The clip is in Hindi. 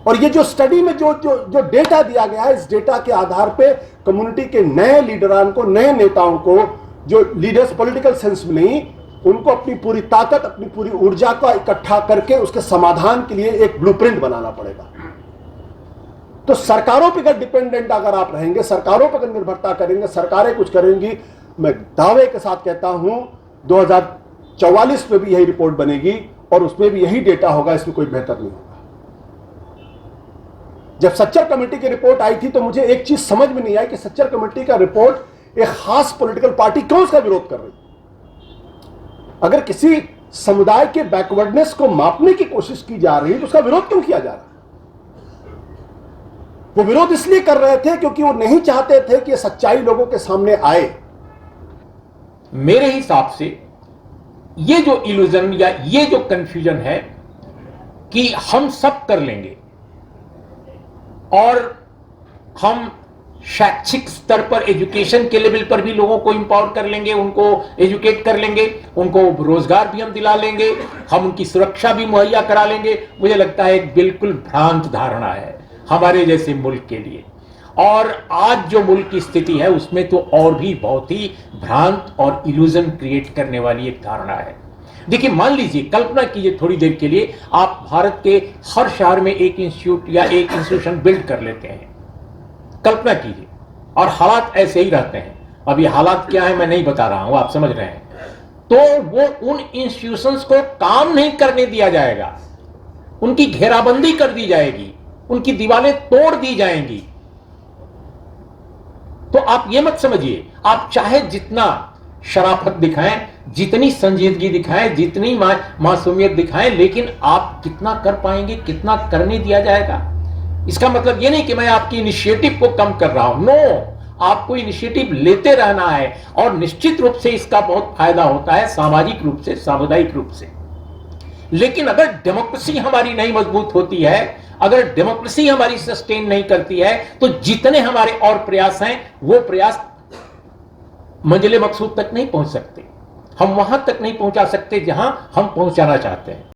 और ये जो स्टडी में जो जो जो डेटा दिया गया है, इस डेटा के आधार पे कम्युनिटी के नए लीडरान को, नए नेताओं को, जो लीडर्स पॉलिटिकल सेंस में नहीं, उनको अपनी पूरी ताकत, अपनी पूरी ऊर्जा को इकट्ठा करके उसके समाधान के लिए एक ब्लूप्रिंट बनाना पड़ेगा। तो सरकारों पर अगर डिपेंडेंट अगर आप रहेंगे, सरकारों पर अगर निर्भरता करेंगे, सरकारें कुछ करेंगी, मैं दावे के साथ कहता हूं 2044 में भी यही रिपोर्ट बनेगी और उसमें भी यही डेटा होगा, इसमें कोई बेहतर नहीं होगा। जब सच्चर कमेटी की रिपोर्ट आई थी तो मुझे एक चीज समझ में नहीं आई कि सच्चर कमेटी का रिपोर्ट एक खास पॉलिटिकल पार्टी क्यों उसका विरोध कर रही। अगर किसी समुदाय के बैकवर्डनेस को मापने की कोशिश की जा रही है तो उसका विरोध क्यों किया जा रहा है? वो विरोध इसलिए कर रहे थे क्योंकि वो नहीं चाहते थे कि सच्चाई लोगों के सामने आए। मेरे हिसाब से ये जो इल्यूजन या ये जो कंफ्यूजन है कि हम सब कर लेंगे और हम शैक्षिक स्तर पर, एजुकेशन के लेवल पर भी लोगों को इंपावर कर लेंगे, उनको एजुकेट कर लेंगे, उनको रोजगार भी हम दिला लेंगे, हम उनकी सुरक्षा भी मुहैया करा लेंगे, मुझे लगता है एक बिल्कुल भ्रांत धारणा है हमारे जैसे मुल्क के लिए। और आज जो मुल्क की स्थिति है उसमें तो और भी बहुत ही भ्रांत और इल्यूजन क्रिएट करने वाली एक धारणा है। देखिए, मान लीजिए, कल्पना कीजिए थोड़ी देर के लिए, आप भारत के हर शहर में एक इंस्टीट्यूट या एक इंस्टीट्यूशन बिल्ड कर लेते हैं। कल्पना कीजिए, और हालात ऐसे ही रहते हैं। अब ये हालात क्या है मैं नहीं बता रहा हूं, आप समझ रहे हैं। तो वो उन इंस्टीट्यूशंस को काम नहीं करने दिया जाएगा, उनकी घेराबंदी कर दी जाएगी, उनकी दीवारें तोड़ दी जाएंगी। तो आप ये मत समझिए, आप चाहे जितना शराफत दिखाएं, जितनी संजीदगी दिखाएं, जितनी मासूमियत दिखाएं, लेकिन आप कितना कर पाएंगे, कितना करने दिया जाएगा। इसका मतलब ये नहीं कि मैं आपकी इनिशिएटिव को कम कर रहा हूं, नो, आपको इनिशिएटिव लेते रहना है और निश्चित रूप से इसका बहुत फायदा होता है, सामाजिक रूप से, सामुदायिक रूप से। लेकिन अगर डेमोक्रेसी हमारी नहीं मजबूत होती है, अगर डेमोक्रेसी हमारी सस्टेन नहीं करती है, तो जितने हमारे और प्रयास हैं वो प्रयास मंजिले मकसूद तक नहीं पहुंच सकते। हम वहां तक नहीं पहुंचा सकते जहां हम पहुंचाना चाहते हैं।